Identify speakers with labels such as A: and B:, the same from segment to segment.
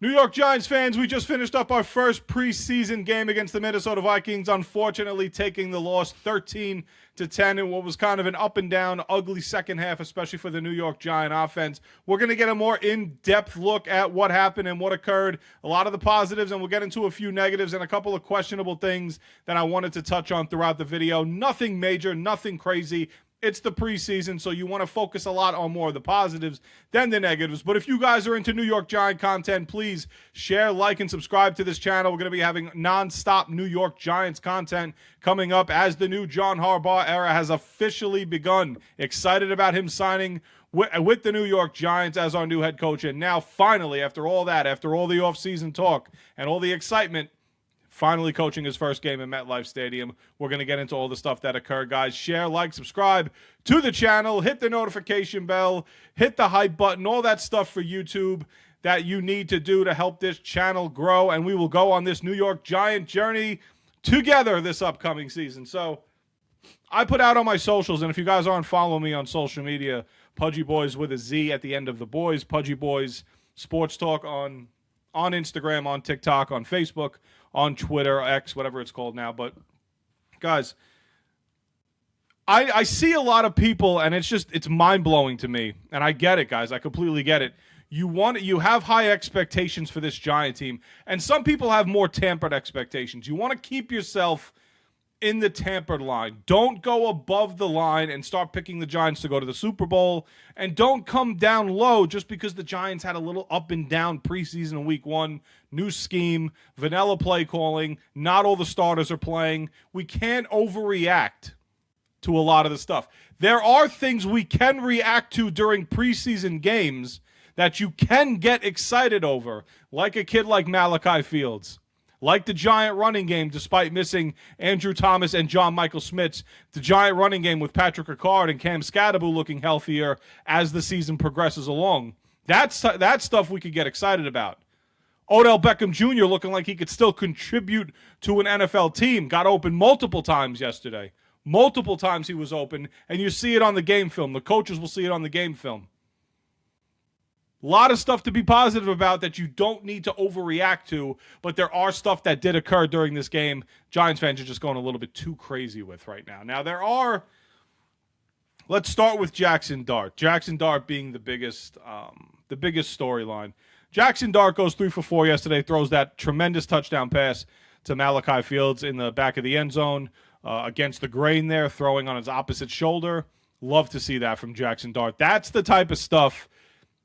A: New York Giants fans, we just finished up our first preseason game against the Minnesota Vikings, unfortunately taking the loss 13-10 in what was kind of an up and down, ugly second half, especially for the New York Giant offense. We're going to get a more in-depth look at what happened and what occurred, a lot of the positives, and we'll get into a few negatives and a couple of questionable things that I wanted to touch on throughout the video. Nothing major, nothing crazy. It's the preseason, so you want to focus a lot on more of the positives than the negatives. But if you guys are into New York Giant content, please share, like, and subscribe to this channel. We're going to be having nonstop New York Giants content coming up as the new John Harbaugh era has officially begun. Excited about him signing with the New York Giants as our new head coach. And now, finally, after all that, after all the offseason talk and all the excitement, finally coaching his first game in MetLife Stadium. We're going to get into all the stuff that occurred, guys. Share, like, subscribe to the channel. Hit the notification bell. Hit the hype button. All that stuff for YouTube that you need to do to help this channel grow. And we will go on this New York Giant journey together this upcoming season. So I put out on my socials, and if you guys aren't following me on social media, Pudgy Boys with a Z at the end of the boys. Pudgy Boys Sports Talk on Instagram, on TikTok, on Facebook, on Twitter, X, whatever it's called now. But, guys, I see a lot of people, and it's mind-blowing to me. And I get it, guys. I completely get it. You have high expectations for this Giant team, and some people have more tempered expectations. You want to keep yourself in the tampered line. Don't go above the line and start picking the Giants to go to the Super Bowl. And don't come down low just because the Giants had a little up and down preseason week one. New scheme, vanilla play calling, not all the starters are playing. We can't overreact to a lot of the stuff. There are things we can react to during preseason games that you can get excited over, like a kid like Malachi Fields. Like the Giant running game, despite missing Andrew Thomas and John Michael Schmitz, the Giant running game with Patrick Ricard and Cam Scadaboo looking healthier as the season progresses along. That stuff we could get excited about. Odell Beckham Jr. looking like he could still contribute to an NFL team. Got open multiple times yesterday. Multiple times he was open, and you see it on the game film. The coaches will see it on the game film. A lot of stuff to be positive about that you don't need to overreact to, but there are stuff that did occur during this game Giants fans are just going a little bit too crazy with right now. Now, let's start with Jaxson Dart. Jaxson Dart being the biggest storyline. Jaxson Dart goes 3 for 4 yesterday, throws that tremendous touchdown pass to Malachi Fields in the back of the end zone against the grain there, throwing on his opposite shoulder. Love to see that from Jaxson Dart. That's the type of stuff,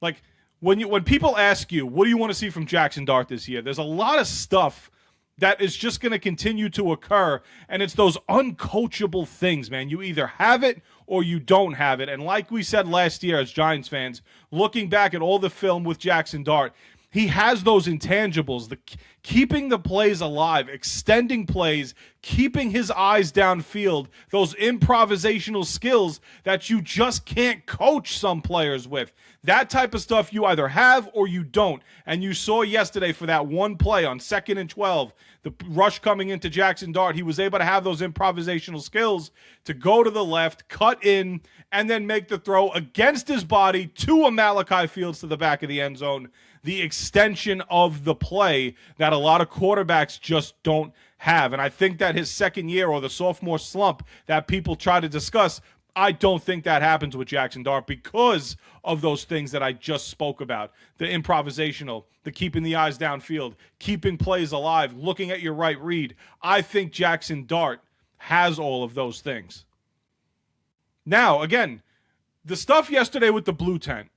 A: like, when people ask you, what do you want to see from Jaxson Dart this year, there's a lot of stuff that is just going to continue to occur, and it's those uncoachable things, man. You either have it or you don't have it. And like we said last year as Giants fans, looking back at all the film with Jaxson Dart, he has those intangibles, keeping the plays alive, extending plays, keeping his eyes downfield, those improvisational skills that you just can't coach some players with. That type of stuff you either have or you don't. And you saw yesterday for that one play on 2nd and 12, the rush coming into Jaxson Dart, he was able to have those improvisational skills to go to the left, cut in, and then make the throw against his body to a Malachi Fields to the back of the end zone. The extension of the play that a lot of quarterbacks just don't have. And I think that his second year, or the sophomore slump that people try to discuss, I don't think that happens with Jaxson Dart because of those things that I just spoke about. The improvisational, the keeping the eyes downfield, keeping plays alive, looking at your right read. I think Jaxson Dart has all of those things. Now, again, the stuff yesterday with the blue tent.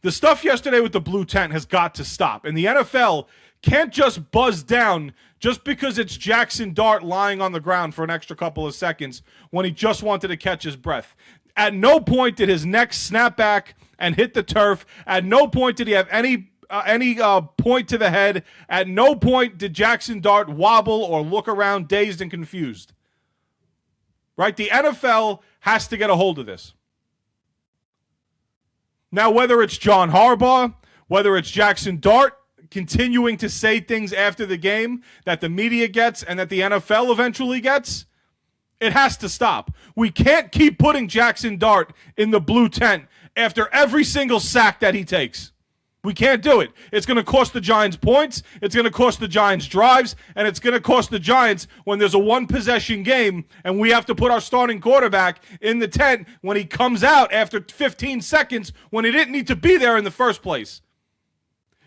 A: The stuff yesterday with the blue tent has got to stop. And the NFL can't just buzz down just because it's Jaxson Dart lying on the ground for an extra couple of seconds when he just wanted to catch his breath. At no point did his neck snap back and hit the turf. At no point did he have any point to the head. At no point did Jaxson Dart wobble or look around dazed and confused. Right? The NFL has to get a hold of this. Now, whether it's John Harbaugh, whether it's Jaxson Dart continuing to say things after the game that the media gets and that the NFL eventually gets, it has to stop. We can't keep putting Jaxson Dart in the blue tent after every single sack that he takes. We can't do it. It's going to cost the Giants points. It's going to cost the Giants drives. And it's going to cost the Giants when there's a one-possession game and we have to put our starting quarterback in the tent when he comes out after 15 seconds when he didn't need to be there in the first place.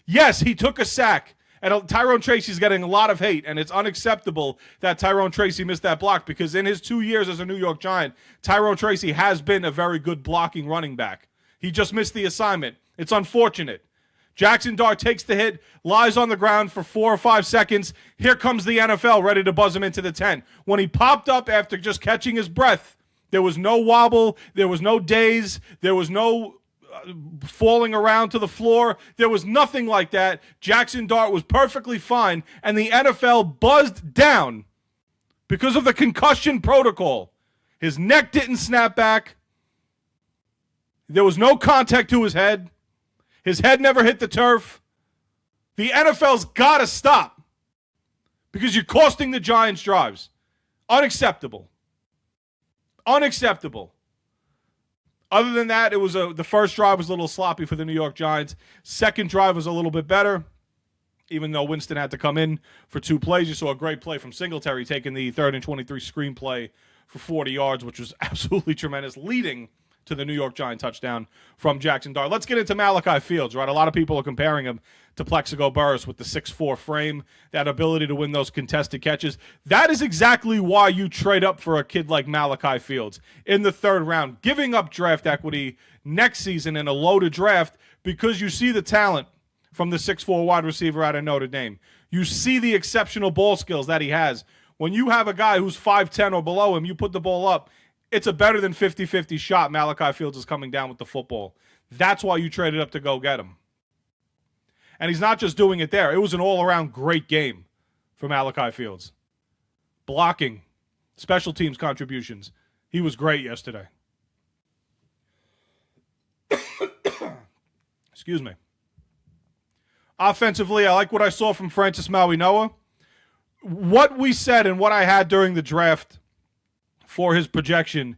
A: Yes, he took a sack. And Tyrone Tracy's getting a lot of hate, and it's unacceptable that Tyrone Tracy missed that block because in his 2 years as a New York Giant, Tyrone Tracy has been a very good blocking running back. He just missed the assignment. It's unfortunate. Jaxson Dart takes the hit, lies on the ground for 4 or 5 seconds. Here comes the NFL ready to buzz him into the tent. When he popped up after just catching his breath, there was no wobble, there was no daze, there was no falling around to the floor. There was nothing like that. Jaxson Dart was perfectly fine, and the NFL buzzed down because of the concussion protocol. His neck didn't snap back. There was no contact to his head. His head never hit the turf. The NFL's got to stop because you're costing the Giants drives. Unacceptable. Unacceptable. Other than that, it was the first drive was a little sloppy for the New York Giants. Second drive was a little bit better, even though Winston had to come in for 2 plays. You saw a great play from Singletary taking the 3rd and 23 screen play for 40 yards, which was absolutely tremendous, leading to the New York Giant touchdown from Jaxson Dart. Let's get into Malachi Fields, right? A lot of people are comparing him to Plexico Burress with the 6'4 frame, that ability to win those contested catches. That is exactly why you trade up for a kid like Malachi Fields in the 3rd round, giving up draft equity next season in a loaded draft because you see the talent from the 6'4 wide receiver out of Notre Dame. You see the exceptional ball skills that he has. When you have a guy who's 5'10 or below him, you put the ball up, it's a better than 50-50 shot Malachi Fields is coming down with the football. That's why you traded up to go get him. And he's not just doing it there. It was an all-around great game for Malachi Fields. Blocking, special teams contributions. He was great yesterday. Excuse me. Offensively, I like what I saw from Francis Maui-Noah. What we said and what I had during the draft for his projection,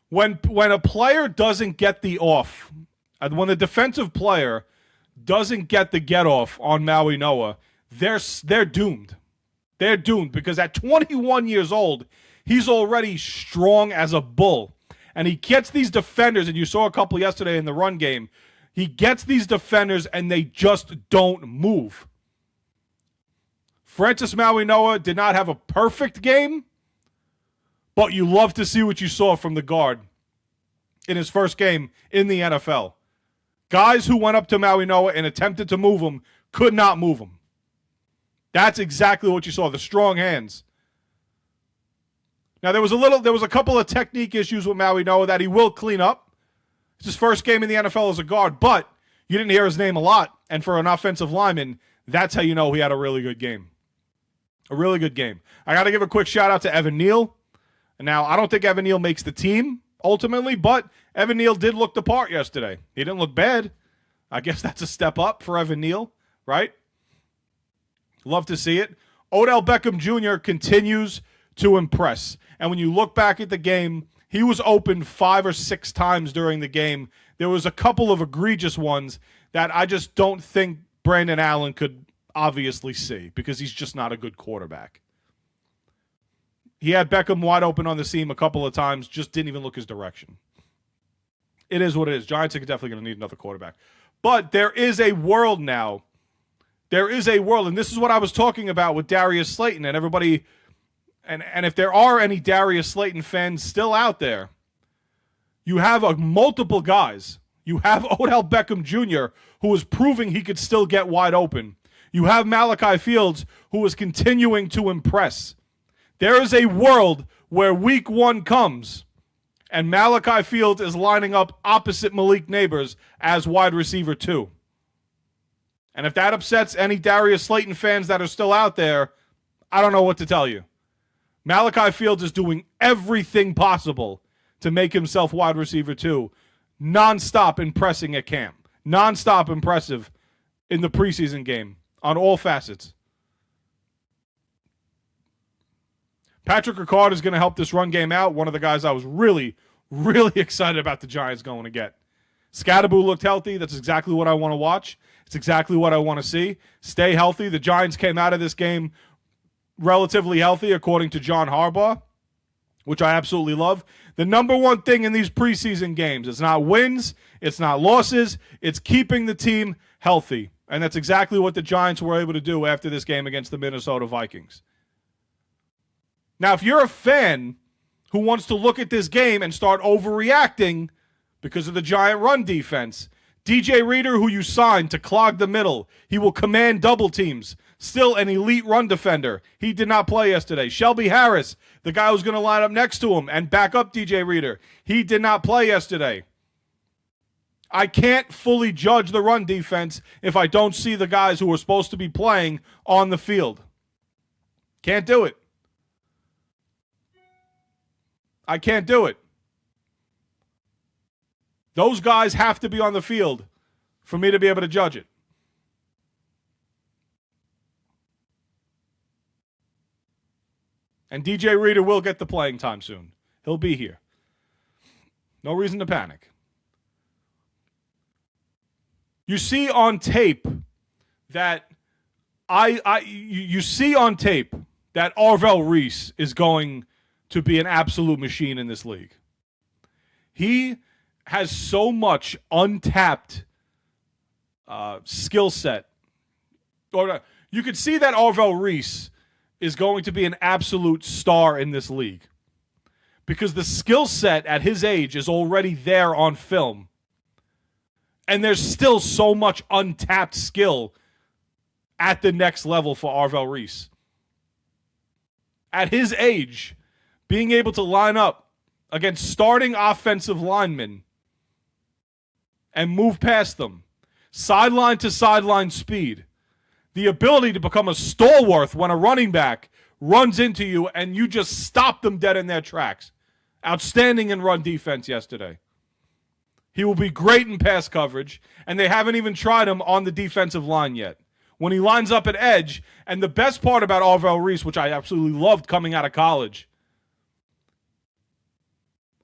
A: when a player doesn't get the off, when the defensive player doesn't get the get off on Maui-Noah, they're doomed. They're doomed because at 21 years old, he's already strong as a bull. And he gets these defenders, and you saw a couple yesterday in the run game, he gets these defenders and they just don't move. Francis Maui-Noah did not have a perfect game, but you love to see what you saw from the guard in his first game in the NFL. Guys who went up to Maui-Noah and attempted to move him could not move him. That's exactly what you saw, the strong hands. Now, there was a couple of technique issues with Maui-Noah that he will clean up. It's his first game in the NFL as a guard, but you didn't hear his name a lot. And for an offensive lineman, that's how you know he had a really good game. A really good game. I got to give a quick shout out to Evan Neal. Now, I don't think Evan Neal makes the team ultimately, but Evan Neal did look the part yesterday. He didn't look bad. I guess that's a step up for Evan Neal, right? Love to see it. Odell Beckham Jr. continues to impress. And when you look back at the game, he was open 5 or 6 times during the game. There was a couple of egregious ones that I just don't think Brandon Allen could obviously see because he's just not a good quarterback. He had Beckham wide open on the seam a couple of times, just didn't even look his direction. It is what it is. Giants are definitely going to need another quarterback. But there is a world now. There is a world, and this is what I was talking about with Darius Slayton and everybody. And if there are any Darius Slayton fans still out there, you have multiple guys. You have Odell Beckham Jr., who is proving he could still get wide open. You have Malachi Fields, who is continuing to impress. There is a world where week 1 comes and Malachi Fields is lining up opposite Malik Neighbors as wide receiver 2. And if that upsets any Darius Slayton fans that are still out there, I don't know what to tell you. Malachi Fields is doing everything possible to make himself wide receiver 2, nonstop impressing at camp, nonstop impressive in the preseason game on all facets. Patrick Ricard is going to help this run game out. One of the guys I was really, really excited about the Giants going to get. Scatterboo looked healthy. That's exactly what I want to watch. It's exactly what I want to see. Stay healthy. The Giants came out of this game relatively healthy, according to John Harbaugh, which I absolutely love. The number one thing in these preseason games is not wins, it's not losses, it's keeping the team healthy. And that's exactly what the Giants were able to do after this game against the Minnesota Vikings. Now, if you're a fan who wants to look at this game and start overreacting because of the Giant run defense, DJ Reader, who you signed to clog the middle, he will command double teams. Still an elite run defender. He did not play yesterday. Shelby Harris, the guy who's going to line up next to him and back up DJ Reader, he did not play yesterday. I can't fully judge the run defense if I don't see the guys who are supposed to be playing on the field. Can't do it. I can't do it. Those guys have to be on the field for me to be able to judge it. And DJ Reader will get the playing time soon. He'll be here. No reason to panic. You see on tape that you see on tape that Arvell Reese is going to be an absolute machine in this league. He has so much untapped skill set. Or you could see that Arvell Reese is going to be an absolute star in this league because the skill set at his age is already there on film. And there's still so much untapped skill at the next level for Arvell Reese. At his age, being able to line up against starting offensive linemen and move past them, sideline to sideline speed, the ability to become a stalwart when a running back runs into you and you just stop them dead in their tracks. Outstanding in run defense yesterday. He will be great in pass coverage, and they haven't even tried him on the defensive line yet. When he lines up at edge, and the best part about Arvell Reese, which I absolutely loved coming out of college,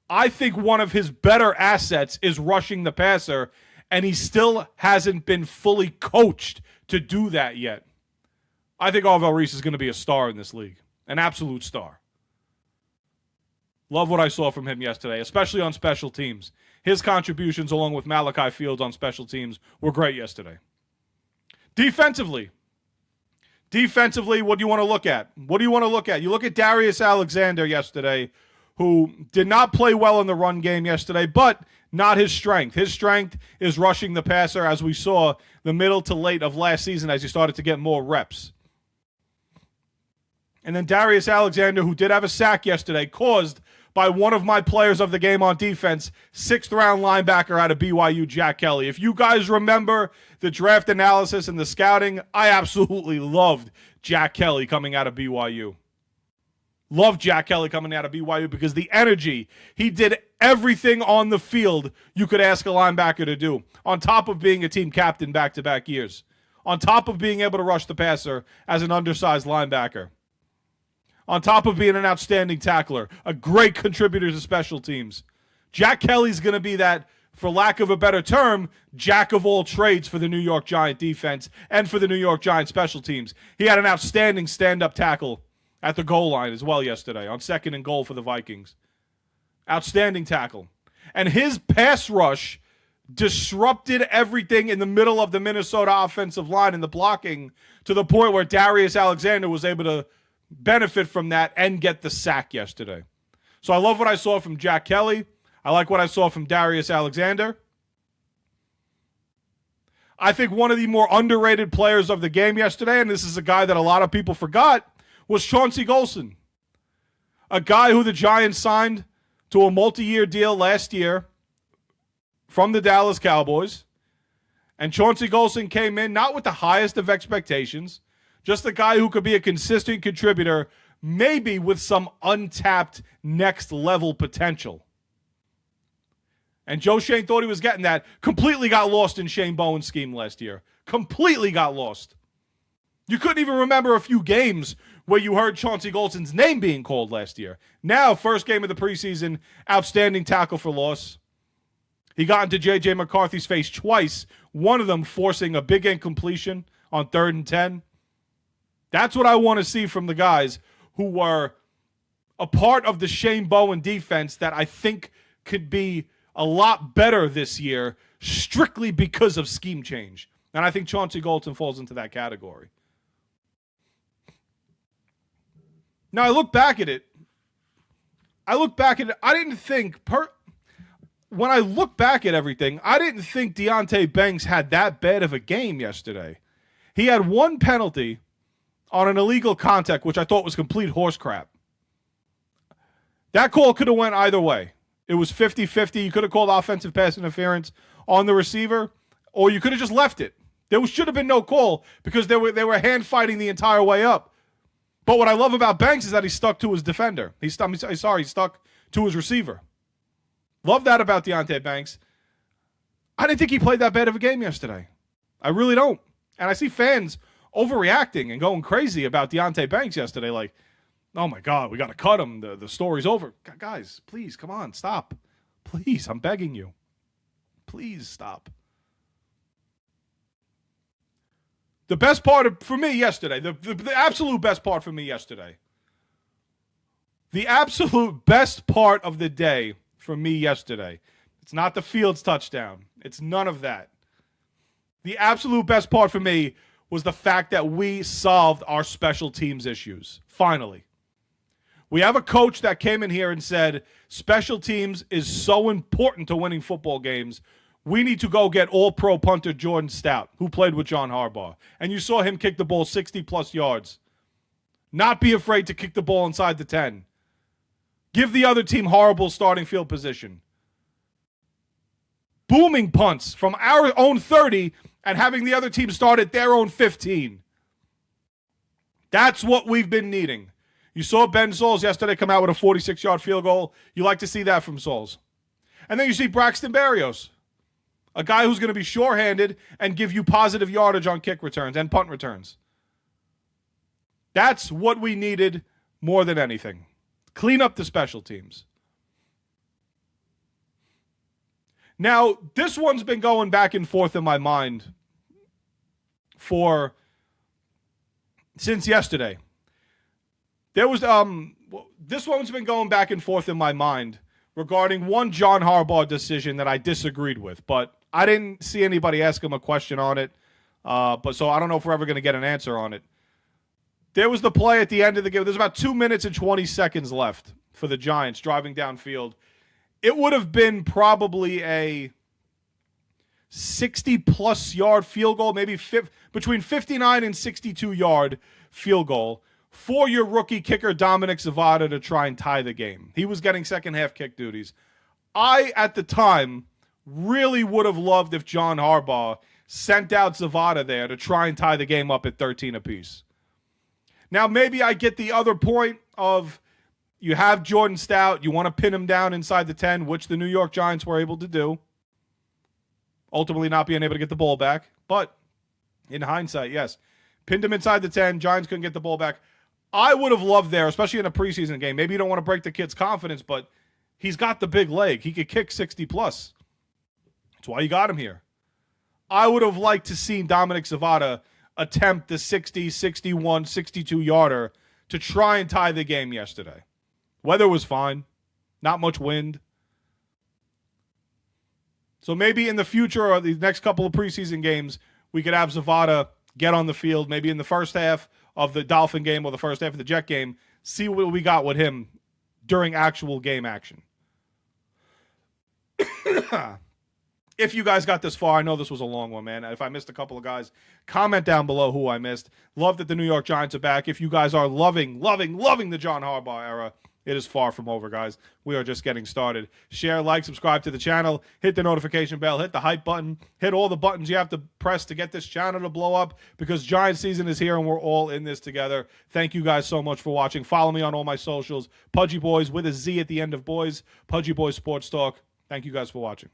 A: I think one of his better assets is rushing the passer, and he still hasn't been fully coached to do that yet. I think Arvell Reese is going to be a star in this league, an absolute star. Love what I saw from him yesterday, especially on special teams. His contributions, along with Malachi Fields on special teams, were great yesterday. Defensively, what do you want to look at? What do you want to look at? You look at Darius Alexander yesterday, who did not play well in the run game yesterday, but not his strength. His strength is rushing the passer, as we saw the middle to late of last season as he started to get more reps. And then Darius Alexander, who did have a sack yesterday, caused by one of my players of the game on defense, 6th-round linebacker out of BYU, Jack Kelly. If you guys remember the draft analysis and the scouting, I absolutely loved Jack Kelly coming out of BYU. Loved Jack Kelly coming out of BYU because the energy, he did everything on the field you could ask a linebacker to do, on top of being a team captain back-to-back years, on top of being able to rush the passer as an undersized linebacker, on top of being an outstanding tackler, a great contributor to special teams. Jack Kelly's going to be that, for lack of a better term, jack of all trades for the New York Giant defense and for the New York Giant special teams. He had an outstanding stand-up tackle at the goal line as well yesterday on 2nd and goal for the Vikings. Outstanding tackle. And his pass rush disrupted everything in the middle of the Minnesota offensive line in the blocking to the point where Darius Alexander was able to benefit from that and get the sack yesterday. So I love what I saw from Jack Kelly. I like what I saw from Darius Alexander. I think one of the more underrated players of the game yesterday, and this is a guy that a lot of people forgot, was Chauncey Golston. A guy who the Giants signed to a multi-year deal last year from the Dallas Cowboys. And Chauncey Golston came in not with the highest of expectations, just a guy who could be a consistent contributor, maybe with some untapped next-level potential. And Joe Shane thought he was getting that. Completely got lost in Shane Bowen's scheme last year. Completely got lost. You couldn't even remember a few games where you heard Chauncey Golston's name being called last year. Now, first game of the preseason, outstanding tackle for loss. He got into J.J. McCarthy's face twice, one of them forcing a big incompletion on 3rd and 10. That's what I want to see from the guys who were a part of the Shane Bowen defense that I think could be a lot better this year strictly because of scheme change. And I think Chauncey Golston falls into that category. Now, I look back at it. I didn't think, when I look back at everything, I didn't think Deonte Banks had that bad of a game yesterday. He had one penalty on an illegal contact, which I thought was complete horse crap. That call could have went either way. It was 50-50. You could have called offensive pass interference on the receiver, or you could have just left it. There should have been no call because they were hand fighting the entire way up. But what I love about Banks is that he stuck to his defender. He stuck to his receiver. Love that about Deonte Banks. I didn't think he played that bad of a game yesterday. I really don't. And I see fans overreacting and going crazy about Deonte Banks yesterday. Like, oh my God, we got to cut him. The story's over. Guys, please, come on, stop. Please, I'm begging you. Please stop. The best part for me yesterday, the absolute best part for me yesterday, the absolute best part of the day for me yesterday, it's not the Fields touchdown. It's none of that. The absolute best part for me was the fact that we solved our special teams issues. Finally. We have a coach that came in here and said, special teams is so important to winning football games. We need to go get all-pro punter Jordan Stout, who played with John Harbaugh. And you saw him kick the ball 60-plus yards. Not be afraid to kick the ball inside the 10. Give the other team horrible starting field position. Booming punts from our own 30 and having the other team start at their own 15. That's what we've been needing. You saw Ben Souls yesterday come out with a 46-yard field goal. You like to see that from Souls. And then you see Braxton Berrios, a guy who's going to be sure-handed and give you positive yardage on kick returns and punt returns. That's what we needed more than anything. Clean up the special teams. Now, this one's been going back and forth in my mind since yesterday. This one's been going back and forth in my mind regarding one John Harbaugh decision that I disagreed with, but I didn't see anybody ask him a question on it, so I don't know if we're ever going to get an answer on it. There was the play at the end of the game. There's about 2 minutes and 20 seconds left for the Giants driving downfield. It would have been probably a 60-plus yard field goal, maybe between 59 and 62-yard field goal for your rookie kicker Dominic Zavada to try and tie the game. He was getting second-half kick duties. I, at the time, really would have loved if John Harbaugh sent out Zavada there to try and tie the game up at 13 apiece. Now, maybe I get the other point of you have Jordan Stout, you want to pin him down inside the 10, which the New York Giants were able to do, ultimately not being able to get the ball back. But in hindsight, yes, pinned him inside the 10, Giants couldn't get the ball back. I would have loved there, especially in a preseason game. Maybe you don't want to break the kid's confidence, but he's got the big leg. He could kick 60-plus. That's why you got him here. I would have liked to see Dominic Zavada attempt the 60, 61, 62-yarder to try and tie the game yesterday. Weather was fine. Not much wind. So maybe in the future or the next couple of preseason games, we could have Zavada get on the field, maybe in the first half of the Dolphin game or the first half of the Jet game, see what we got with him during actual game action. If you guys got this far, I know this was a long one, man. If I missed a couple of guys, comment down below who I missed. Love that the New York Giants are back. If you guys are loving the John Harbaugh era, it is far from over, guys. We are just getting started. Share, like, subscribe to the channel. Hit the notification bell. Hit the hype button. Hit all the buttons you have to press to get this channel to blow up because Giants season is here and we're all in this together. Thank you guys so much for watching. Follow me on all my socials. Pudgy Boys with a Z at the end of Boys. Pudgy Boys Sports Talk. Thank you guys for watching.